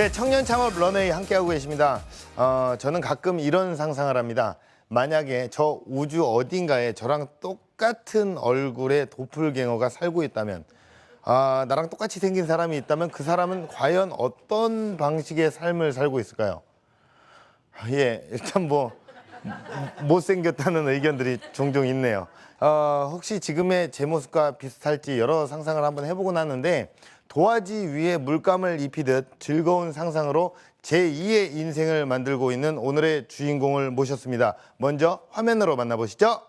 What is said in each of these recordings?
네, 청년 창업 런웨이 함께하고 계십니다. 저는 가끔 이런 상상을 합니다. 만약에 저 우주 어딘가에 저랑 똑같은 얼굴의 도플갱어가 살고 있다면, 나랑 똑같이 생긴 사람이 있다면 그 사람은 과연 어떤 방식의 삶을 살고 있을까요? 예, 일단 뭐 못생겼다는 의견들이 종종 있네요. 혹시 지금의 제 모습과 비슷할지 여러 상상을 한번 해보곤 하는데, 도화지 위에 물감을 입히듯 즐거운 상상으로 제2의 인생을 만들고 있는 오늘의 주인공을 모셨습니다. 먼저 화면으로 만나보시죠.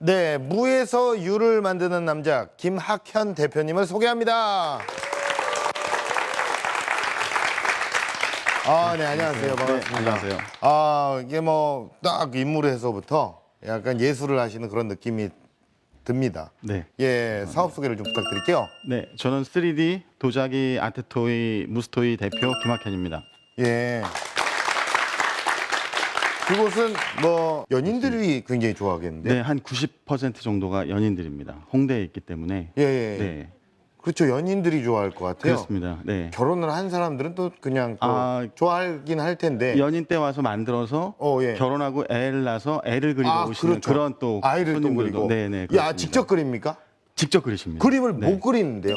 네, 무에서 유를 만드는 남자 김학현 대표님을 소개합니다. 네, 안녕하세요. 반갑습니다. 안녕하세요. 이게 뭐 딱 인물에서부터 약간 예술을 하시는 그런 느낌이 듭니다. 네. 예, 사업 소개를 좀 부탁드릴게요. 네, 저는 3D 도자기 아트토이 무스토이 대표 김학현입니다. 예. 그곳은 뭐 연인들이 굉장히 좋아하겠는데요. 네, 한 90% 정도가 연인들입니다. 홍대에 있기 때문에. 예, 예. 네, 그렇죠. 연인들이 좋아할 것 같아요. 그렇습니다. 네. 결혼을 한 사람들은 또 그냥 또 좋아하긴 할 텐데. 연인 때 와서 만들어서 예. 결혼하고 애를 낳아서 애를 그리러 오시는 그렇죠. 그런 또 아이를 또 손님들도 그리고. 네, 네. 야, 그렇습니다. 직접 그립니까? 직접 그리십니다. 그림을 네. 못 그리는데요.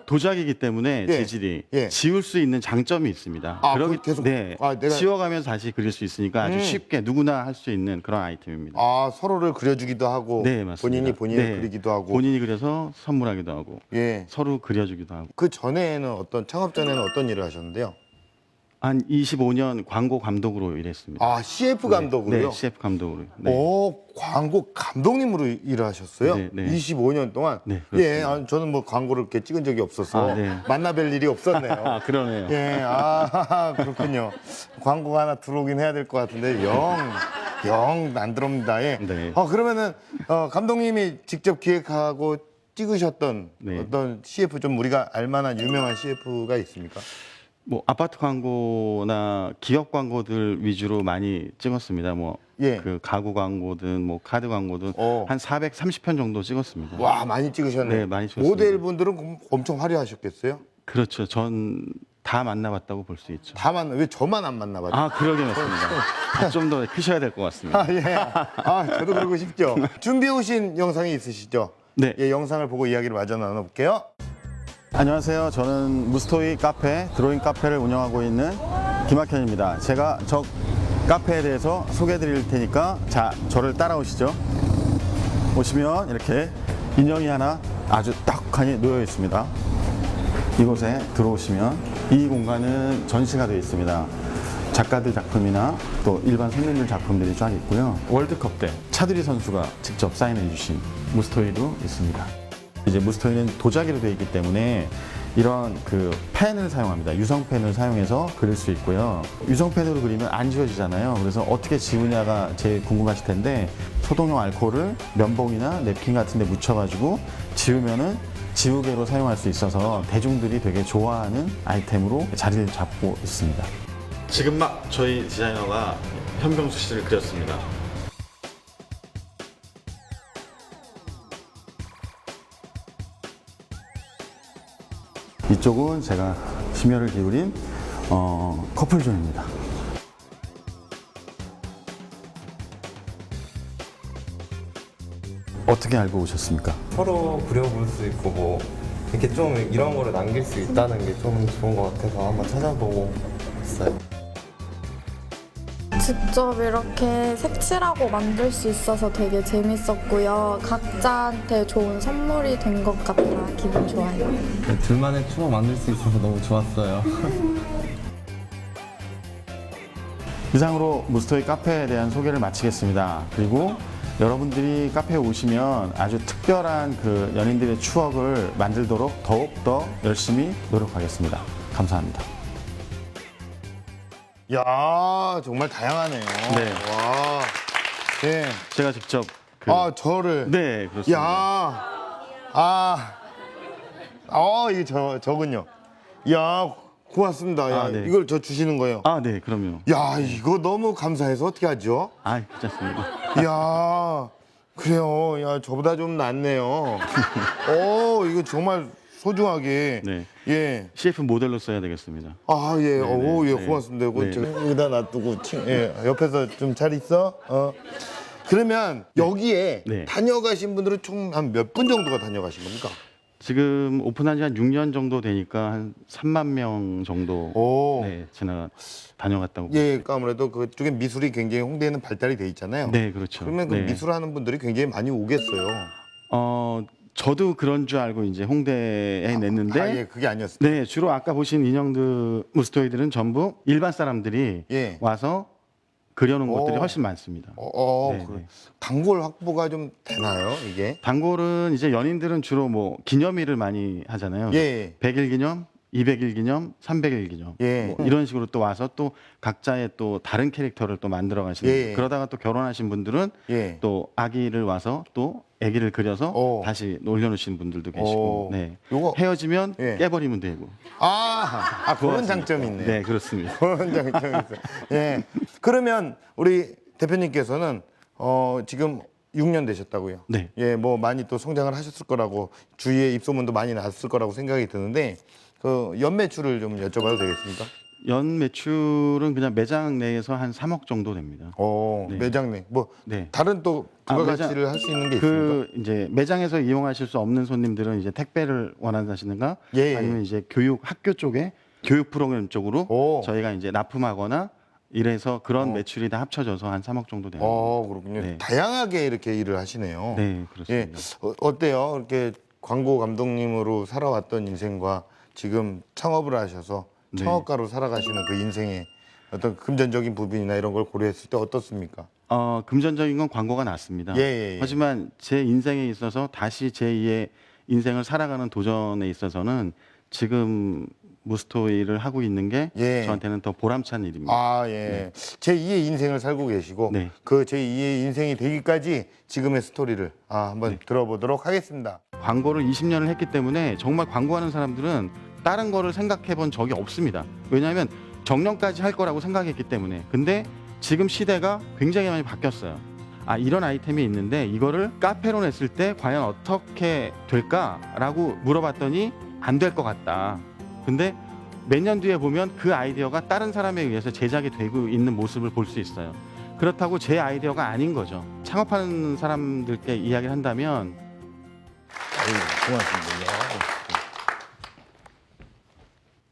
도자기이기 때문에 예. 재질이 예. 지울 수 있는 장점이 있습니다. 그걸 계속. 네, 내가. 지워가면서 다시 그릴 수 있으니까 아주 쉽게 누구나 할 수 있는 그런 아이템입니다. 서로를 그려주기도 하고. 네, 맞습니다. 본인이 본인을 네. 그리기도 하고. 본인이 그려서 선물하기도 하고 예. 서로 그려주기도 하고. 그 전에는 창업 전에는 어떤 일을 하셨는데요? 한 25년 광고 감독으로 일했습니다. CF 감독으로요? 네, CF 감독으로. 네. 광고 감독님으로 일을 하셨어요? 네, 네. 25년 동안? 네, 예, 그렇습니다. 저는 뭐 광고를 이렇게 찍은 적이 없어서 네. 만나뵐 일이 없었네요. 그러네요. 예, 그렇군요. 광고가 하나 들어오긴 해야 될 것 같은데 영 안 들어옵니다. 예. 네. 그러면은 감독님이 직접 기획하고 찍으셨던 네. 어떤 CF 좀 우리가 알만한 유명한 CF가 있습니까? 뭐 아파트 광고나 기업 광고들 위주로 많이 찍었습니다. 뭐 예. 그 가구 광고든 뭐 카드 광고든 한 430편 정도 찍었습니다. 와, 많이 찍으셨네요. 네, 많이 찍었습니다. 모델분들은 엄청 화려하셨겠어요? 그렇죠. 전 다 만나봤다고 볼 수 있죠. 왜 저만 안 만나봤죠? 그러게 맞습니다. 좀 더 크셔야 될 것 같습니다. 예. 저도 그러고 싶죠. 준비해 오신 영상이 있으시죠? 네. 예, 영상을 보고 이야기를 마저 나눠볼게요. 안녕하세요. 저는 무스토이 카페, 드로잉 카페를 운영하고 있는 김학현입니다. 제가 저 카페에 대해서 소개해 드릴 테니까 저를 따라오시죠. 오시면 이렇게 인형이 하나 아주 딱하니 놓여 있습니다. 이곳에 들어오시면 이 공간은 전시가 되어 있습니다. 작가들 작품이나 또 일반 손님들 작품들이 쫙 있고요. 월드컵 때 차두리 선수가 직접 사인해 주신 무스토이도 있습니다. 이제 무스토이는 도자기로 되어 있기 때문에 이런 그 펜을 사용합니다. 유성펜을 사용해서 그릴 수 있고요. 유성펜으로 그리면 안 지워지잖아요. 그래서 어떻게 지우냐가 제일 궁금하실 텐데 소독용 알코올을 면봉이나 냅킨 같은 데 묻혀가지고 지우면은 지우개로 사용할 수 있어서 대중들이 되게 좋아하는 아이템으로 자리를 잡고 있습니다. 지금 막 저희 디자이너가 현병수 씨를 그렸습니다. 이쪽은 제가 심혈을 기울인 커플존입니다. 어떻게 알고 오셨습니까? 서로 그려볼 수 있고 뭐 이렇게 좀 이런 거를 남길 수 있다는 게 좀 좋은 것 같아서 한번 찾아보고 있어요. 직접 이렇게 색칠하고 만들 수 있어서 되게 재밌었고요. 각자한테 좋은 선물이 된 것 같아 기분 좋아요. 네, 둘만의 추억 만들 수 있어서 너무 좋았어요. 이상으로 무스토이 카페에 대한 소개를 마치겠습니다. 그리고 여러분들이 카페에 오시면 아주 특별한 그 연인들의 추억을 만들도록 더욱더 열심히 노력하겠습니다. 감사합니다. 야, 정말 다양하네요. 네. 와. 예. 제가 직접 저를. 네, 그렇습니다. 야. 이게 저군요. 야, 고맙습니다. 야, 네. 이걸 저 주시는 거예요. 네, 그럼요. 야, 이거 너무 감사해서 어떻게 하죠? 괜찮습니다. 야, 그래요. 야, 저보다 좀 낫네요. 이거 정말 소중하게. 네. 예. CF 모델로 써야 되겠습니다. 예. 네, 예, 네. 고맙습니다. 이거 네. 제가 여기다 놔두고, 옆에서 좀 잘 있어? 그러면 여기에 네. 다녀가신 분들은 총 한 몇 분 정도가 다녀가신 겁니까? 지금 오픈한 지 한 6년 정도 되니까 한 3만 명 정도 네, 제가 다녀갔다고. 예, 그러니까 아무래도 그쪽에 미술이 굉장히 홍대에는 발달이 돼 있잖아요. 네, 그렇죠. 그러면 그 네. 미술하는 분들이 굉장히 많이 오겠어요. 저도 그런 줄 알고 이제 홍대에 냈는데 예, 그게 아니었어요. 네, 주로 아까 보신 인형들 무스토이들은 전부 일반 사람들이 예. 와서 그려놓은 것들이 훨씬 많습니다. 네, 그래. 네. 단골 확보가 좀 되나요, 이게? 단골은 이제 연인들은 주로 뭐 기념일을 많이 하잖아요. 예. 100일 기념, 200일 기념, 300일 기념 예. 뭐 이런 식으로 또 와서 또 각자의 또 다른 캐릭터를 또 만들어 가시는 예. 그러다가 또 결혼하신 분들은 예. 또 아기를 와서 또 아기를 그려서 다시 올려놓으시는 분들도 계시고 네. 요거 헤어지면 예. 깨버리면 되고 그런 장점이 있네요. 네, 그렇습니다. 그런 장점이 있어요. 예. 그러면 우리 대표님께서는 지금 6년 되셨다고요? 네. 예, 뭐 많이 또 성장을 하셨을 거라고 주위에 입소문도 많이 났을 거라고 생각이 드는데 그 연매출을 좀 여쭤봐도 되겠습니까? 연 매출은 그냥 매장 내에서 한 3억 정도 됩니다. 네. 매장 내. 뭐 네. 다른 또 부가가치를 할 수 있는 게 있습니까? 이제 매장에서 이용하실 수 없는 손님들은 이제 택배를 원한다시는가 예. 아니면 이제 학교 쪽에 교육 프로그램 쪽으로 저희가 이제 납품하거나 이래서 그런 매출이 다 합쳐져서 한 3억 정도 돼요. 그렇군요. 네. 다양하게 이렇게 일을 하시네요. 네, 예. 그렇습니다. 어때요? 이렇게 광고 감독님으로 살아왔던 인생과 지금 창업을 하셔서 네. 창업가로 살아가시는 그 인생의 어떤 금전적인 부분이나 이런 걸 고려했을 때 어떻습니까? 금전적인 건 광고가 낫습니다. 예. 하지만 제 인생에 있어서 다시 제2의 인생을 살아가는 도전에 있어서는 지금 무스토이를 하고 있는 게 저한테는 더 보람찬 일입니다. 예. 제2의 인생을 살고 계시고 네. 그 제2의 인생이 되기까지 지금의 스토리를 한번 들어보도록 하겠습니다. 광고를 20년을 했기 때문에 정말 광고하는 사람들은 다른 거를 생각해 본 적이 없습니다. 왜냐하면 정년까지 할 거라고 생각했기 때문에. 근데 지금 시대가 굉장히 많이 바뀌었어요. 이런 아이템이 있는데 이거를 카페로 냈을 때 과연 어떻게 될까라고 물어봤더니 안 될 것 같다. 근데 몇 년 뒤에 보면 그 아이디어가 다른 사람에 의해서 제작이 되고 있는 모습을 볼 수 있어요. 그렇다고 제 아이디어가 아닌 거죠. 창업하는 사람들께 이야기를 한다면 고맙습니다.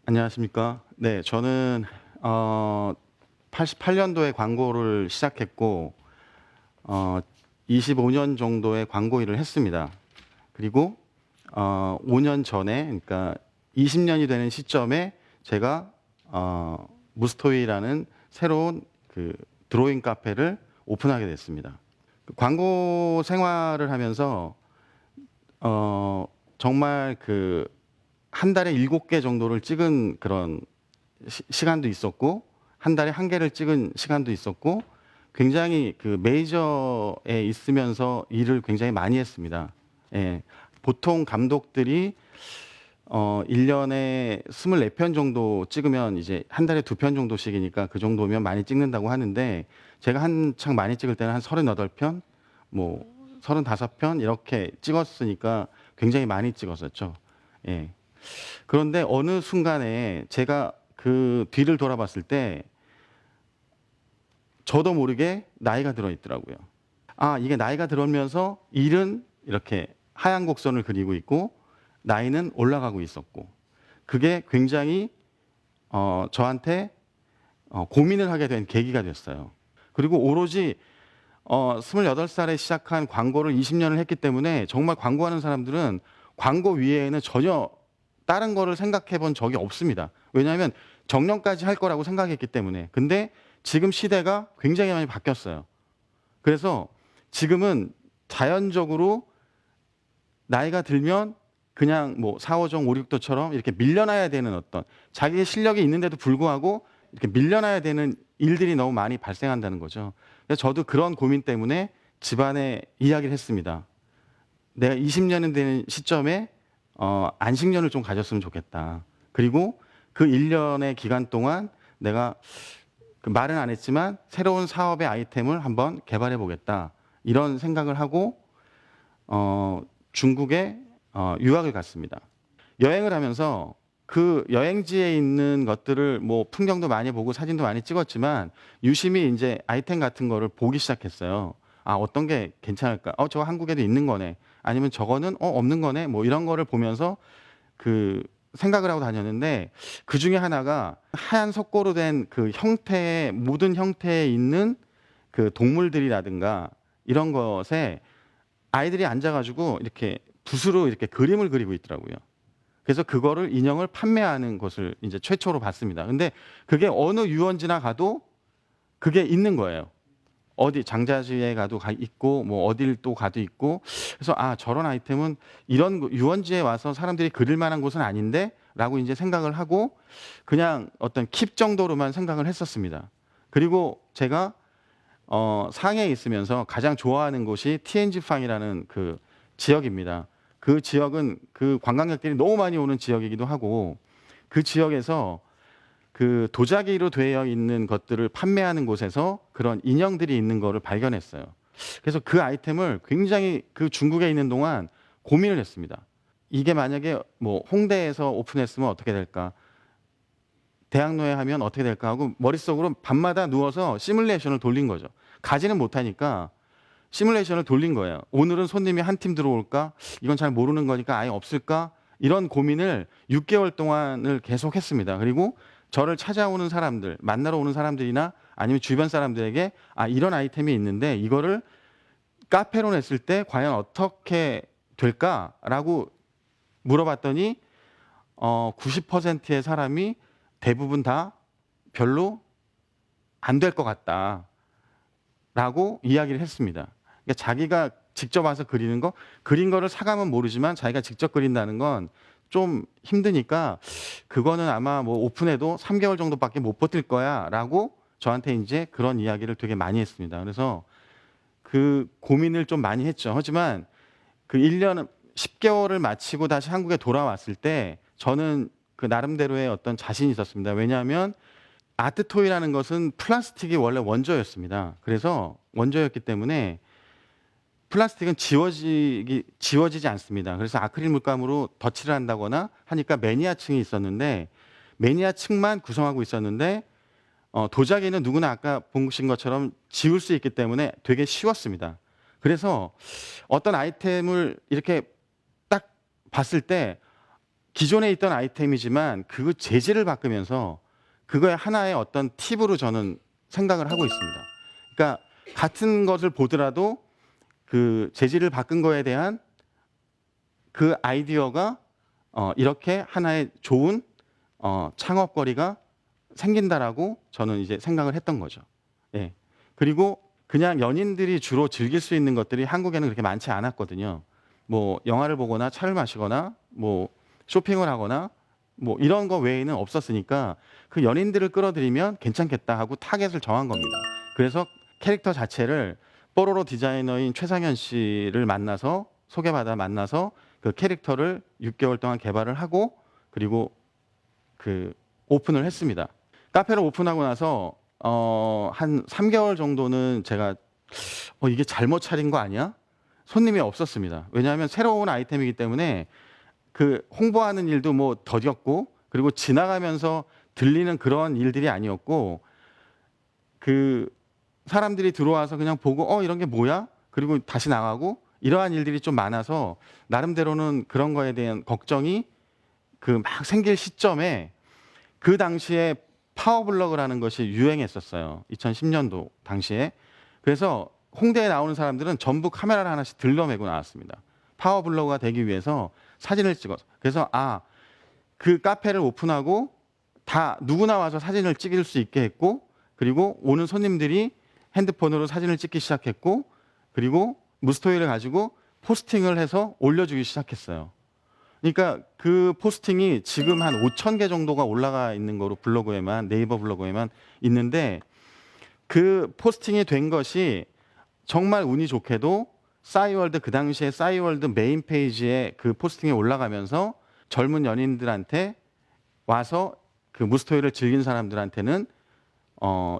안녕하십니까. 네, 저는 88년도에 광고를 시작했고 25년 정도의 광고 일을 했습니다. 그리고 5년 전에, 그러니까 20년이 되는 시점에 제가 무스토이라는 새로운 그 드로잉 카페를 오픈하게 됐습니다. 광고 생활을 하면서 정말 그 한 달에 7개 정도를 찍은 그런 시간도 있었고 한 달에 1개를 찍은 시간도 있었고 굉장히 그 메이저에 있으면서 일을 굉장히 많이 했습니다. 예. 보통 감독들이 1년에 24편 정도 찍으면 이제 한 달에 2편 정도씩이니까 그 정도면 많이 찍는다고 하는데 제가 한창 많이 찍을 때는 한 38편, 뭐 35편 이렇게 찍었으니까 굉장히 많이 찍었었죠. 예. 그런데 어느 순간에 제가 그 뒤를 돌아봤을 때 저도 모르게 나이가 들어 있더라고요. 이게 나이가 들어오면서 일은 이렇게 하얀 곡선을 그리고 있고 나이는 올라가고 있었고 그게 굉장히 저한테 고민을 하게 된 계기가 됐어요. 그리고 오로지 28살에 시작한 광고를 20년을 했기 때문에 정말 광고하는 사람들은 광고 위에는 전혀 다른 거를 생각해 본 적이 없습니다. 왜냐하면 정년까지 할 거라고 생각했기 때문에. 근데 지금 시대가 굉장히 많이 바뀌었어요. 그래서 지금은 자연적으로 나이가 들면 그냥 뭐 4, 5정, 5, 6도처럼 이렇게 밀려나야 되는 어떤 자기의 실력이 있는데도 불구하고 이렇게 밀려나야 되는 일들이 너무 많이 발생한다는 거죠. 그래서 저도 그런 고민 때문에 집안에 이야기를 했습니다. 내가 20년이 되는 시점에 안식년을 좀 가졌으면 좋겠다. 그리고 그 1년의 기간 동안 내가 그 말은 안 했지만 새로운 사업의 아이템을 한번 개발해 보겠다. 이런 생각을 하고 중국에 유학을 갔습니다. 여행을 하면서 그 여행지에 있는 것들을 뭐 풍경도 많이 보고 사진도 많이 찍었지만 유심히 이제 아이템 같은 거를 보기 시작했어요. 아, 어떤 게 괜찮을까? 저거 한국에도 있는 거네. 아니면 저거는 없는 거네. 뭐 이런 거를 보면서 그 생각을 하고 다녔는데 그 중에 하나가 하얀 석고로 된 그 형태의 모든 형태에 있는 그 동물들이라든가 이런 것에 아이들이 앉아가지고 이렇게 붓으로 이렇게 그림을 그리고 있더라고요. 그래서 그거를 인형을 판매하는 것을 이제 최초로 봤습니다. 근데 그게 어느 유원지나 가도 그게 있는 거예요. 어디 장자지에 가도 있고 뭐 어딜 또 가도 있고 그래서 저런 아이템은 이런 유원지에 와서 사람들이 그릴 만한 곳은 아닌데 라고 이제 생각을 하고 그냥 어떤 킵 정도로만 생각을 했었습니다. 그리고 제가 상해에 있으면서 가장 좋아하는 곳이 티엔지팡이라는 그 지역입니다. 그 지역은 그 관광객들이 너무 많이 오는 지역이기도 하고 그 지역에서 그 도자기로 되어 있는 것들을 판매하는 곳에서 그런 인형들이 있는 거를 발견했어요. 그래서 그 아이템을 굉장히 그 중국에 있는 동안 고민을 했습니다. 이게 만약에 뭐 홍대에서 오픈했으면 어떻게 될까? 대학로에 하면 어떻게 될까 하고 머릿속으로 밤마다 누워서 시뮬레이션을 돌린 거죠. 가지는 못하니까 시뮬레이션을 돌린 거예요. 오늘은 손님이 한 팀 들어올까? 이건 잘 모르는 거니까 아예 없을까? 이런 고민을 6개월 동안을 계속 했습니다. 그리고 저를 찾아오는 사람들, 만나러 오는 사람들이나 아니면 주변 사람들에게 이런 아이템이 있는데 이거를 카페로 냈을 때 과연 어떻게 될까라고 물어봤더니 90%의 사람이 대부분 다 별로 안 될 것 같다라고 이야기를 했습니다. 그러니까 자기가 직접 와서 그리는 거, 그린 거를 사감은 모르지만 자기가 직접 그린다는 건 좀 힘드니까 그거는 아마 뭐 오픈해도 3개월 정도밖에 못 버틸 거야라고 저한테 이제 그런 이야기를 되게 많이 했습니다. 그래서 그 고민을 좀 많이 했죠. 하지만 그 1년 10개월을 마치고 다시 한국에 돌아왔을 때 저는 그 나름대로의 어떤 자신이 있었습니다. 왜냐하면 아트토이라는 것은 플라스틱이 원래 원조였습니다. 그래서 원조였기 때문에 플라스틱은 지워지지 않습니다. 그래서 아크릴 물감으로 덧칠을 한다거나 하니까 매니아층이 있었는데 매니아층만 구성하고 있었는데 도자기는 누구나 아까 보신 것처럼 지울 수 있기 때문에 되게 쉬웠습니다. 그래서 어떤 아이템을 이렇게 딱 봤을 때 기존에 있던 아이템이지만 그 재질을 바꾸면서 그거의 하나의 어떤 팁으로 저는 생각을 하고 있습니다. 그러니까 같은 것을 보더라도 그 재질을 바꾼 거에 대한 그 아이디어가 이렇게 하나의 좋은 창업거리가 생긴다라고 저는 이제 생각을 했던 거죠. 예. 그리고 그냥 연인들이 주로 즐길 수 있는 것들이 한국에는 그렇게 많지 않았거든요. 뭐 영화를 보거나 차를 마시거나 뭐 쇼핑을 하거나 뭐 이런 거 외에는 없었으니까 그 연인들을 끌어들이면 괜찮겠다 하고 타겟을 정한 겁니다. 그래서 캐릭터 자체를 뽀로로 디자이너인 최상현 씨를 만나서 소개받아 만나서 그 캐릭터를 6개월 동안 개발을 하고 그리고 그 오픈을 했습니다. 카페를 오픈하고 나서 한 3개월 정도는 제가 이게 잘못 차린 거 아니야? 손님이 없었습니다. 왜냐하면 새로운 아이템이기 때문에 그 홍보하는 일도 뭐 더뎠고 그리고 지나가면서 들리는 그런 일들이 아니었고 그 사람들이 들어와서 그냥 보고 이런 게 뭐야? 그리고 다시 나가고 이러한 일들이 좀 많아서 나름대로는 그런 거에 대한 걱정이 그 막 생길 시점에 그 당시에 파워블로그라는 것이 유행했었어요. 2010년도 당시에. 그래서 홍대에 나오는 사람들은 전부 카메라를 하나씩 들러매고 나왔습니다. 파워블로그가 되기 위해서 사진을 찍어서. 그래서 그 카페를 오픈하고 다 누구나 와서 사진을 찍을 수 있게 했고, 그리고 오는 손님들이 핸드폰으로 사진을 찍기 시작했고, 그리고 무스토이를 가지고 포스팅을 해서 올려주기 시작했어요. 그러니까 그 포스팅이 지금 한 5,000개 정도가 올라가 있는 거로 블로그에만, 네이버 블로그에만 있는데, 그 포스팅이 된 것이 정말 운이 좋게도 싸이월드, 그 당시에 싸이월드 메인 페이지에 그 포스팅이 올라가면서 젊은 연인들한테 와서 그 무스토이를 즐긴 사람들한테는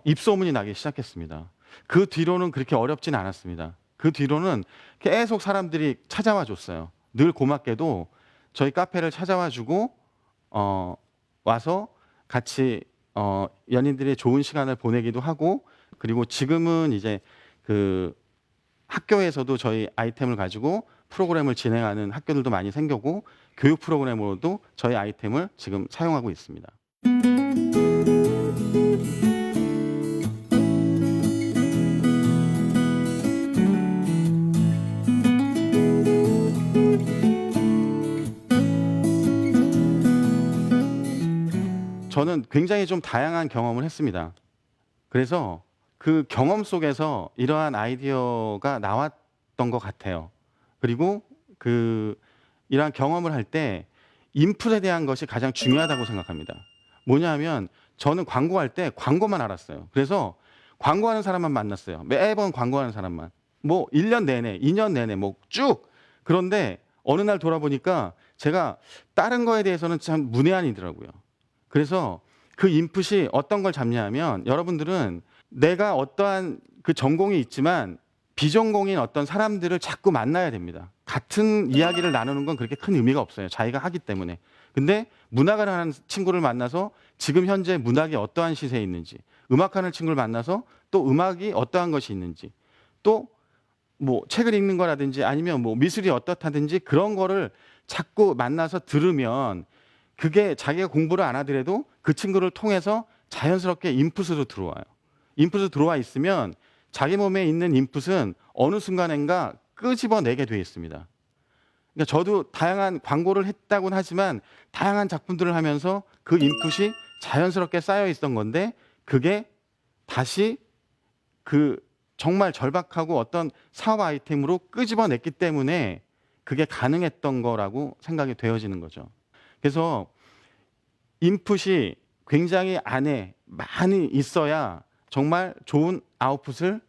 입소문이 나기 시작했습니다. 그 뒤로는 그렇게 어렵진 않았습니다. 그 뒤로는 계속 사람들이 찾아와 줬어요. 늘 고맙게도 저희 카페를 찾아와 주고 와서 같이 연인들의 좋은 시간을 보내기도 하고, 그리고 지금은 이제 그 학교에서도 저희 아이템을 가지고 프로그램을 진행하는 학교들도 많이 생겼고, 교육 프로그램으로도 저희 아이템을 지금 사용하고 있습니다. 저는 굉장히 좀 다양한 경험을 했습니다. 그래서 그 경험 속에서 이러한 아이디어가 나왔던 것 같아요. 그리고 이러한 경험을 할 때 인풋에 대한 것이 가장 중요하다고 생각합니다. 뭐냐면 저는 광고할 때 광고만 알았어요. 그래서 광고하는 사람만 만났어요. 매번 광고하는 사람만. 뭐 1년 내내, 2년 내내 뭐 쭉. 그런데 어느 날 돌아보니까 제가 다른 거에 대해서는 참 문외한이더라고요. 그래서 그 인풋이 어떤 걸 잡냐면, 여러분들은 내가 어떠한 그 전공이 있지만 비전공인 어떤 사람들을 자꾸 만나야 됩니다. 같은 이야기를 나누는 건 그렇게 큰 의미가 없어요. 자기가 하기 때문에. 근데 문학을 하는 친구를 만나서 지금 현재 문학이 어떠한 시세에 있는지, 음악하는 친구를 만나서 또 음악이 어떠한 것이 있는지, 또 뭐 책을 읽는 거라든지 아니면 뭐 미술이 어떻다든지 그런 거를 자꾸 만나서 들으면 그게 자기가 공부를 안 하더라도 그 친구를 통해서 자연스럽게 인풋으로 들어와요. 인풋으로 들어와 있으면 자기 몸에 있는 인풋은 어느 순간인가 끄집어내게 돼 있습니다. 그러니까 저도 다양한 광고를 했다고는 하지만 다양한 작품들을 하면서 그 인풋이 자연스럽게 쌓여 있던 건데, 그게 다시 그 정말 절박하고 어떤 사업 아이템으로 끄집어냈기 때문에 그게 가능했던 거라고 생각이 되어지는 거죠. 그래서 인풋이 굉장히 안에 많이 있어야 정말 좋은 아웃풋을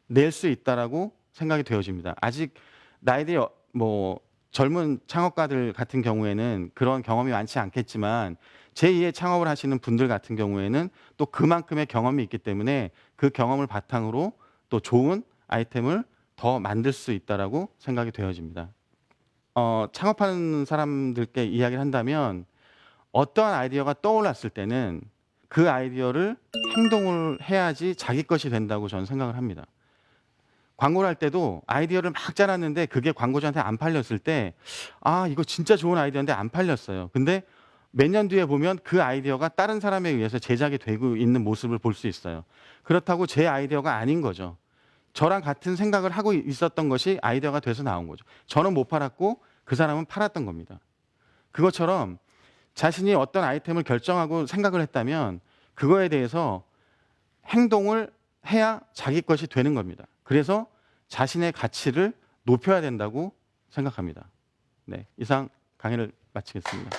낼 수 있다라고 생각이 되어집니다. 아직 나이들이 뭐 젊은 창업가들 같은 경우에는 그런 경험이 많지 않겠지만, 제2의 창업을 하시는 분들 같은 경우에는 또 그만큼의 경험이 있기 때문에 그 경험을 바탕으로 또 좋은 아이템을 더 만들 수 있다라고 생각이 되어집니다. 창업하는 사람들께 이야기를 한다면, 어떠한 아이디어가 떠올랐을 때는 그 아이디어를 행동을 해야지 자기 것이 된다고 저는 생각을 합니다. 광고를 할 때도 아이디어를 막 짜놨는데 그게 광고주한테 안 팔렸을 때, 이거 진짜 좋은 아이디어인데 안 팔렸어요. 근데 몇 년 뒤에 보면 그 아이디어가 다른 사람에 의해서 제작이 되고 있는 모습을 볼 수 있어요. 그렇다고 제 아이디어가 아닌 거죠. 저랑 같은 생각을 하고 있었던 것이 아이디어가 돼서 나온 거죠. 저는 못 팔았고 그 사람은 팔았던 겁니다. 그것처럼 자신이 어떤 아이템을 결정하고 생각을 했다면 그거에 대해서 행동을 해야 자기 것이 되는 겁니다. 그래서 자신의 가치를 높여야 된다고 생각합니다. 네, 이상 강의를 마치겠습니다.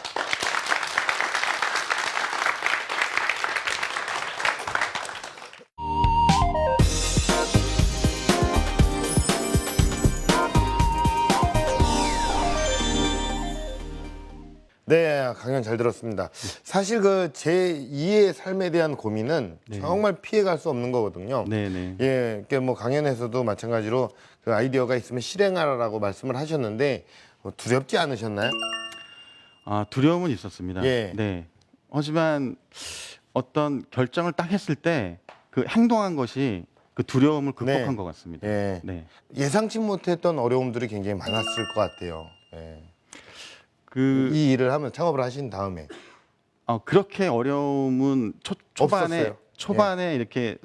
네, 강연 잘 들었습니다. 사실 그 제2의 삶에 대한 고민은 네. 정말 피해갈 수 없는 거거든요. 네네. 예, 그뭐 강연에서도 마찬가지로 그 아이디어가 있으면 실행하라고 말씀을 하셨는데 두렵지 않으셨나요? 두려움은 있었습니다. 예. 네. 하지만 어떤 결정을 딱 했을 때 그 행동한 것이 그 두려움을 극복한 네. 것 같습니다. 예, 네. 예상치 못했던 어려움들이 굉장히 많았을 것 같아요. 예. 그 이 일을 하면 창업을 하신 다음에 그렇게 어려움은 초반에 없었어요. 이렇게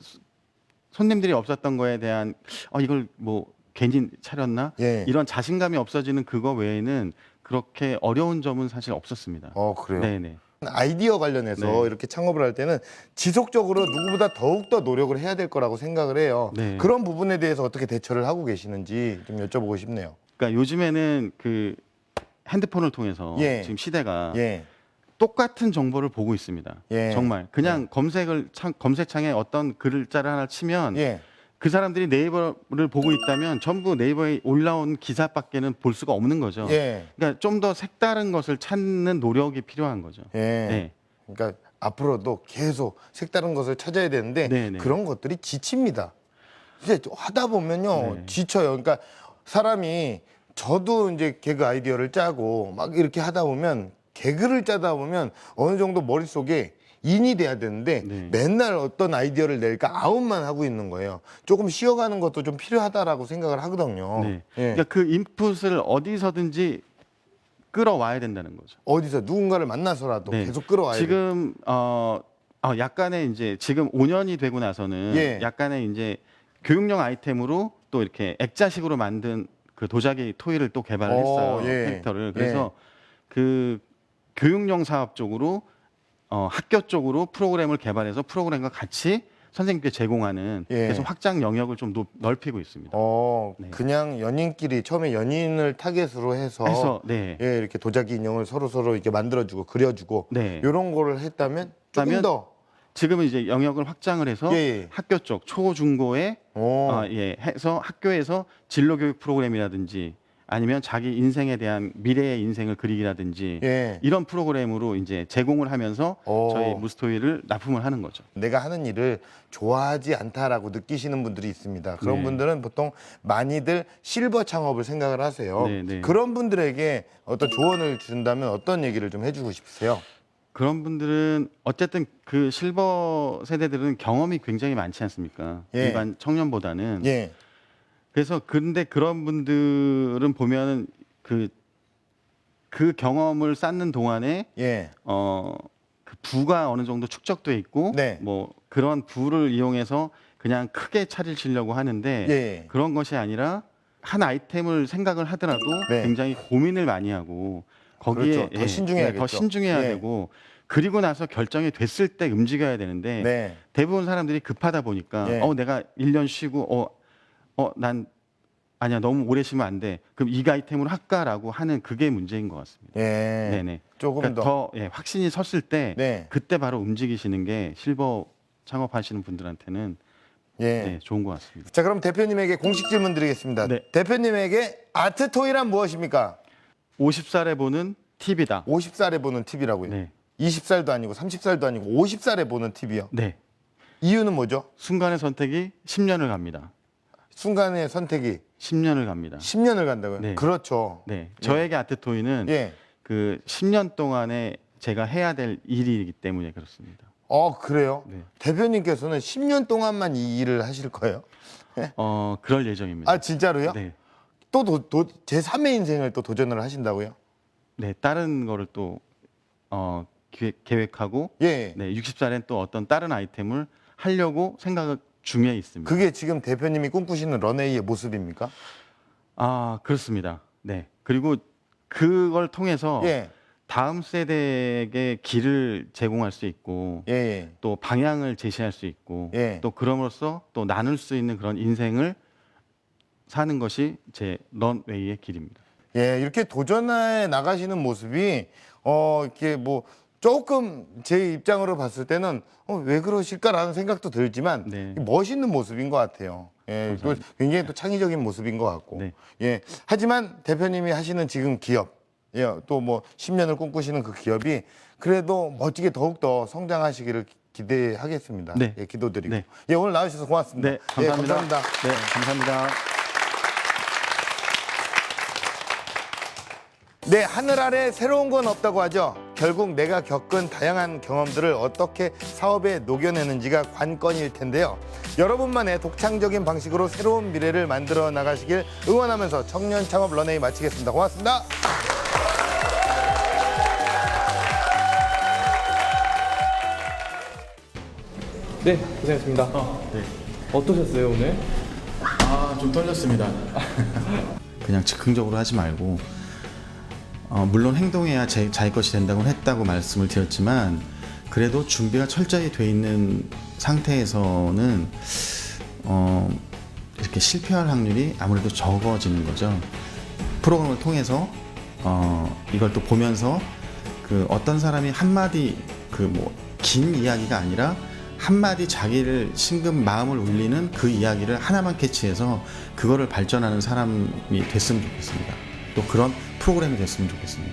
손님들이 없었던 거에 대한 이걸 뭐 괜히 차렸나 예. 이런 자신감이 없어지는 그거 외에는 그렇게 어려운 점은 사실 없었습니다. 그래요. 네네. 아이디어 관련해서 네. 이렇게 창업을 할 때는 지속적으로 누구보다 더욱더 노력을 해야 될 거라고 생각을 해요. 네. 그런 부분에 대해서 어떻게 대처를 하고 계시는지 좀 여쭤보고 싶네요. 그러니까 요즘에는 그 핸드폰을 통해서 예. 지금 시대가 예. 똑같은 정보를 보고 있습니다. 예. 정말 그냥 검색창에 어떤 글자를 하나 치면 예. 그 사람들이 네이버를 보고 있다면 전부 네이버에 올라온 기사밖에는 볼 수가 없는 거죠. 예. 그러니까 좀 더 색다른 것을 찾는 노력이 필요한 거죠. 예. 네. 그러니까 앞으로도 계속 색다른 것을 찾아야 되는데 네네. 그런 것들이 지칩니다. 이제 하다 보면요 네. 지쳐요. 그러니까 사람이 저도 이제 개그 아이디어를 짜고 막 이렇게 하다 보면 개그를 짜다 보면 어느 정도 머릿속에 인이 돼야 되는데 네. 맨날 어떤 아이디어를 낼까 아웃만 하고 있는 거예요. 조금 쉬어가는 것도 좀 필요하다라고 생각을 하거든요. 네. 예. 그러니까 그 인풋을 어디서든지 끌어와야 된다는 거죠. 어디서 누군가를 만나서라도 네. 계속 끌어와야 돼요. 지금 약간의 이제 지금 5년이 되고 나서는 예. 약간의 이제 교육용 아이템으로 또 이렇게 액자식으로 만든 그 도자기 토이를 또 개발을 했어요. 예. 캐릭터를. 그래서 그 교육용 사업 쪽으로 학교 쪽으로 프로그램을 개발해서 프로그램과 같이 선생님께 제공하는 예. 그래서 확장 영역을 좀 넓히고 있습니다. 네. 그냥 연인끼리 처음에 연인을 타겟으로 해서 네. 예, 이렇게 도자기 인형을 서로 이렇게 만들어주고 그려주고 네. 이런 거를 했다면 조금 그러면 더 지금은 이제 영역을 확장을 해서 예. 학교 쪽 초중고에 오. 해서 학교에서 진로 교육 프로그램이라든지 아니면 자기 인생에 대한 미래의 인생을 그리기라든지 예. 이런 프로그램으로 이제 제공을 하면서 오. 저희 무스토이를 납품을 하는 거죠. 내가 하는 일을 좋아하지 않다라고 느끼시는 분들이 있습니다. 그런 네. 분들은 보통 많이들 실버 창업을 생각을 하세요. 네, 네. 그런 분들에게 어떤 조언을 준다면 어떤 얘기를 좀 해주고 싶으세요? 그런 분들은 어쨌든 그 실버 세대들은 경험이 굉장히 많지 않습니까? 예. 일반 청년보다는. 예. 그래서 근데 그런 분들은 보면은 그 경험을 쌓는 동안에 예. 그 부가 어느 정도 축적돼 있고 네. 뭐 그런 부를 이용해서 그냥 크게 차리시려고 하는데 예. 그런 것이 아니라 한 아이템을 생각을 하더라도 네. 굉장히 고민을 많이 하고 거기에 그렇죠. 더 신중해야겠죠. 더 신중해야 예. 되고 그리고 나서 결정이 됐을 때 움직여야 되는데 네. 대부분 사람들이 급하다 보니까 예. 내가 1년 쉬고 난 아니야 너무 오래 쉬면 안 돼. 그럼 이 아이템으로 할까라고 하는 그게 문제인 것 같습니다. 예. 네네. 조금 그러니까 더. 확신이 섰을 때 네. 그때 바로 움직이시는 게 실버 창업하시는 분들한테는 예. 네, 좋은 것 같습니다. 자, 그럼 대표님에게 공식 질문 드리겠습니다. 네. 대표님에게 아트 토이란 무엇입니까? 50살에 보는 TV다. 50살에 보는 TV라고요. 네. 20살도 아니고 30살도 아니고 50살에 보는 TV요. 네. 이유는 뭐죠? 순간의 선택이 10년을 갑니다. 순간의 선택이 10년을 갑니다. 10년을 간다고요? 네. 그렇죠. 네. 저에게 아트토이는 예. 그 10년 동안에 제가 해야 될 일이기 때문에 그렇습니다. 그래요? 네. 대표님께서는 10년 동안만 이 일을 하실 거예요? 그럴 예정입니다. 아, 진짜로요? 네. 또 제3의 인생을 또 도전을 하신다고요? 네, 다른 거를 또 계획하고 예. 네, 60살엔 또 어떤 다른 아이템을 하려고 생각 중에 있습니다. 그게 지금 대표님이 꿈꾸시는 런웨이의 모습입니까? 그렇습니다. 네. 그리고 그걸 통해서 예. 다음 세대에게 길을 제공할 수 있고 예. 예. 또 방향을 제시할 수 있고 예. 또 그럼으로써 또 나눌 수 있는 그런 인생을 사는 것이 제 런웨이의 길입니다. 예, 이렇게 도전해 나가시는 모습이 이렇게 뭐 조금 제 입장으로 봤을 때는 왜 그러실까라는 생각도 들지만 네. 멋있는 모습인 것 같아요. 예, 또 굉장히 또 창의적인 모습인 것 같고. 네. 예, 하지만 대표님이 하시는 지금 기업, 예, 또 뭐 10년을 꿈꾸시는 그 기업이 그래도 멋지게 더욱더 성장하시기를 기대하겠습니다. 네. 예, 기도드리고. 네. 예, 오늘 나와주셔서 고맙습니다. 네, 감사합니다. 예, 감사합니다. 네, 감사합니다. 네, 하늘 아래 새로운 건 없다고 하죠. 결국 내가 겪은 다양한 경험들을 어떻게 사업에 녹여내는지가 관건일 텐데요. 여러분만의 독창적인 방식으로 새로운 미래를 만들어 나가시길 응원하면서 청년 창업 런웨이 마치겠습니다. 고맙습니다. 네, 고생했습니다. 네. 어떠셨어요, 오늘? 좀 떨렸습니다. 그냥 즉흥적으로 하지 말고 물론 행동해야 자기 것이 된다고 했다고 말씀을 드렸지만 그래도 준비가 철저히 돼 있는 상태에서는 이렇게 실패할 확률이 아무래도 적어지는 거죠. 프로그램을 통해서 이걸 또 보면서 그 어떤 사람이 한마디 긴 이야기가 아니라 한마디 자기를 심금 마음을 울리는 그 이야기를 하나만 캐치해서 그거를 발전하는 사람이 됐으면 좋겠습니다. 또 그런 프로그램이 됐으면 좋겠습니다.